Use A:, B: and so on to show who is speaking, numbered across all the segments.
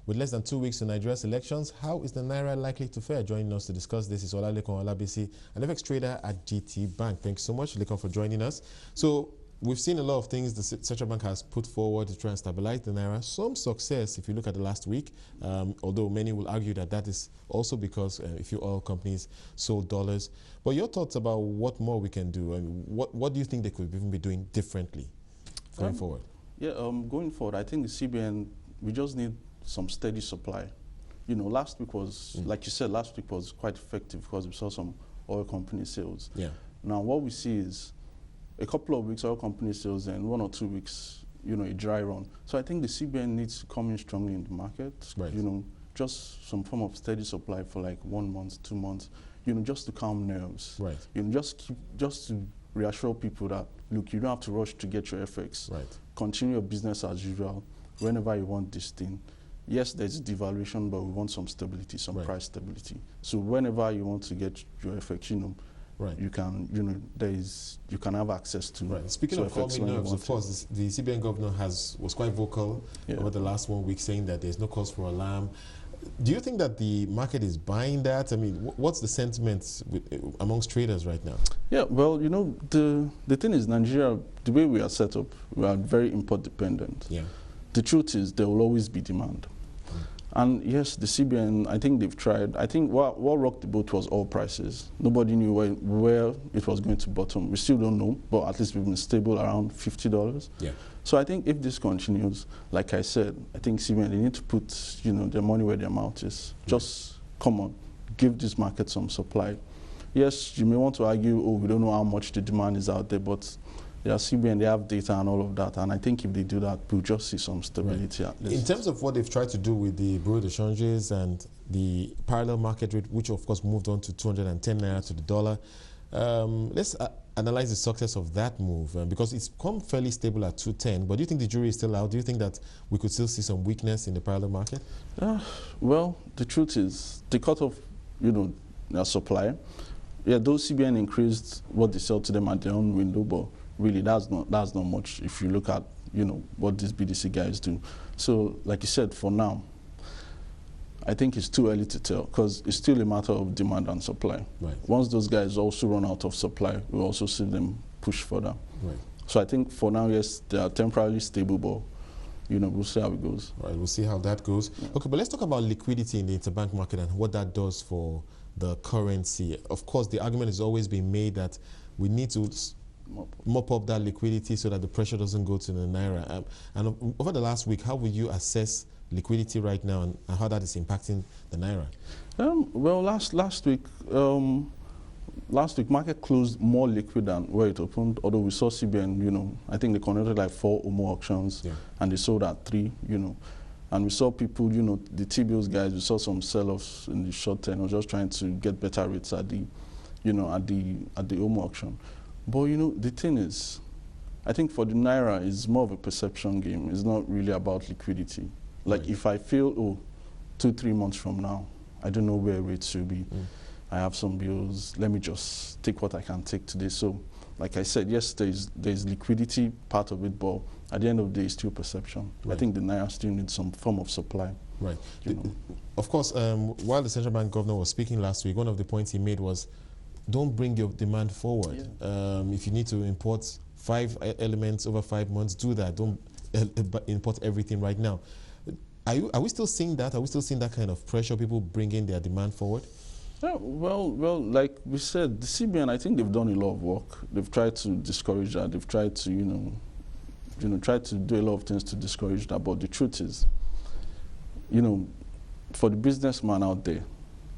A: With less than 2 weeks to Nigeria's elections, how is the naira likely to fare? Joining us to discuss this is Olalekan Olabisi, an FX trader at GT Bank. Thanks so much, Lekan, for joining us. So we've seen a lot of things the central bank has put forward to try and stabilize the naira. Some success, if you look at the last week, although many will argue that that is also because a few oil companies sold dollars. But your thoughts about what more we can do, and what do you think they could even be doing differently going forward?
B: Yeah, going forward, I think the CBN, we just need some steady supply. You know, last week was, like you said, last week was quite effective because we saw some oil company sales. Yeah. Now, what we see is a couple of weeks oil company sales and 1 or 2 weeks, you know, a dry run. So I think the CBN needs to come in strongly in the market. Right. You know, just some form of steady supply for like 1 month, 2 months, you know, just to calm nerves. Right. You know, just to reassure people that, look, you don't have to rush to get your FX. Right. Continue your business as usual whenever you want this thing. Yes, there's devaluation, but we want some stability, some price stability. So whenever you want to get your FX, you know, you can, you know, you can have access to. Right.
A: Speaking of calming nerves, of course, the CBN governor was quite vocal over the last 1 week, saying that there's no cause for alarm. Do you think that the market is buying that? I mean, what's the sentiment amongst traders right now?
B: Yeah, well, you know, the thing is, Nigeria, the way we are set up, we are very import dependent. Yeah. The truth is, there will always be demand. And yes, the CBN, I think they've tried. I think what rocked the boat was oil prices. Nobody knew where it was going to bottom. We still don't know, but at least we've been stable around $50. Yeah. So I think if this continues, like I said, I think CBN, they need to put, you know, their money where their mouth is. Just come on, give this market some supply. Yes, you may want to argue, oh, we don't know how much the demand is out there, but they are CBN, they have data and all of that, and I think if they do that, we'll just see some stability at least.
A: In terms of what they've tried to do with the bureau de changes and the parallel market rate, which of course moved on to 210 naira to the dollar, let's analyze the success of that move, because it's come fairly stable at 210, but do you think the jury is still out? Do you think that we could still see some weakness in the parallel market?
B: Well, the truth is, they cut off, you know, their supply. Yeah, those CBN increased what they sell to them at their own window, but really, that's not much if you look at, you know, what these BDC guys do. So, like you said, for now, I think it's too early to tell because it's still a matter of demand and supply. Right. Once those guys also run out of supply, we'll also see them push further. Right. So I think for now, yes, they are temporarily stable, but, you know, we'll see how it goes.
A: Right, we'll see how that goes. Yeah. Okay, but let's talk about liquidity in the interbank market and what that does for the currency. Of course, the argument has always been made that we need to mop up that liquidity so that the pressure doesn't go to the naira. And over the last week, how will you assess liquidity right now and how that is impacting the naira?
B: Well, last week market closed more liquid than where it opened. Although we saw CBN, you know, I think they conducted like 4 or more auctions, and they sold at 3, you know. And we saw people, you know, the T-bills guys, we saw some sell-offs in the short term, just trying to get better rates at the, you know, at the OMO auction. But, you know, the thing is, I think for the naira, it's more of a perception game. It's not really about liquidity. Like, if I feel, oh, 2-3 months from now, I don't know where rates should be. I have some bills. Let me just take what I can take today. So, like I said, yes, there's liquidity part of it, but at the end of the day, it's still perception. I think the naira still needs some form of supply. Right.
A: Of course, while the central bank governor was speaking last week, one of the points he made was, don't bring your demand forward. Yeah. If you need to import 5 elements over 5 months, do that. Don't import everything right now. Are we still seeing that? Are we still seeing that kind of pressure, people bringing their demand forward?
B: Yeah, well, like we said, the CBN, I think they've done a lot of work. They've tried to discourage that. They've tried to, you know, try to do a lot of things to discourage that. But the truth is, you know, for the businessman out there,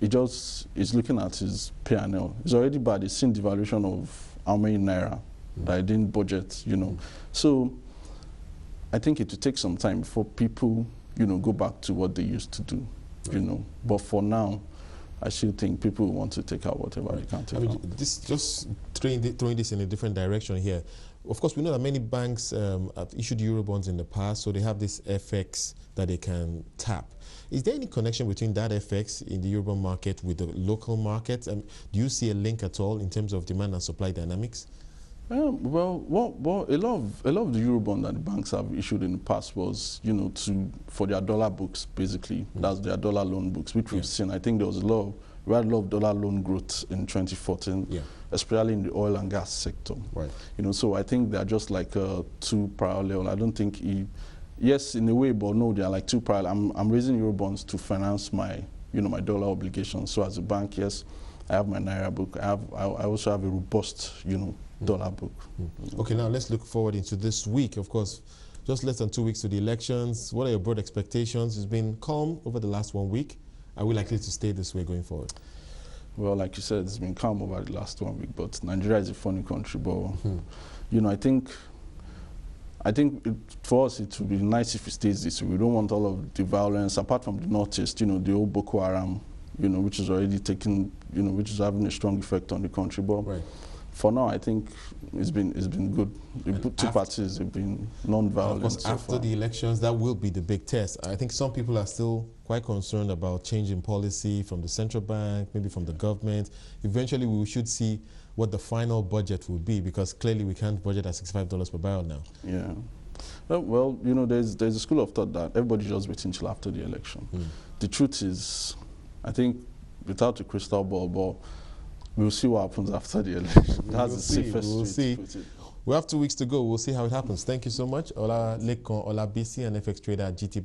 B: he just is looking at his P&L. It's already bad. He's seen devaluation of how many naira that I didn't budget, you know. So I think it will take some time before people, you know, go back to what they used to do, you know. But for now, I still think people want to take out whatever they can take out.
A: This just throwing this in a different direction here. Of course, we know that many banks have issued Eurobonds in the past, so they have this FX that they can tap. Is there any connection between that FX in the Eurobond market with the local market? Do you see a link at all in terms of demand and supply dynamics?
B: Well, a lot of the Eurobond that the banks have issued in the past was, for their dollar books, basically. That's their dollar loan books, which we've seen. I think we had a lot of dollar loan growth in 2014, especially in the oil and gas sector.
A: Right.
B: So I think they're just like two parallel. I don't think yes, in a way, but no, they're like two parallel. I'm raising Eurobonds to finance my, my dollar obligations. So as a bank, yes, I have my naira book. I also have a robust, dollar book.
A: Okay, now let's look forward into this week. Of course, just less than 2 weeks to the elections. What are your broad expectations? It's been calm over the last 1 week. Are we likely to stay this way going forward?
B: Well, like you said, it's been calm over the last 1 week, but Nigeria is a funny country. But, I think for us it would be nice if it stays this way. We don't want all of the violence, apart from the Northeast, the old Boko Haram, which is already taking, which is having a strong effect on the country. But for now, I think it's been good. The two parties have been non-violent.
A: Of course, after the elections, that will be the big test. I think some people are still quite concerned about changing policy from the central bank, maybe from the government. Eventually, we should see what the final budget will be, because clearly we can't budget at $65 per barrel now.
B: Yeah. Well, there's a school of thought that everybody just waiting until after the election. The truth is, I think, without a crystal ball, but we'll see what happens after the election. That's the safest way to put it.
A: We have 2 weeks to go. We'll see how it happens. Thank you so much. Olalekan Olabisi, an FX trader at GT.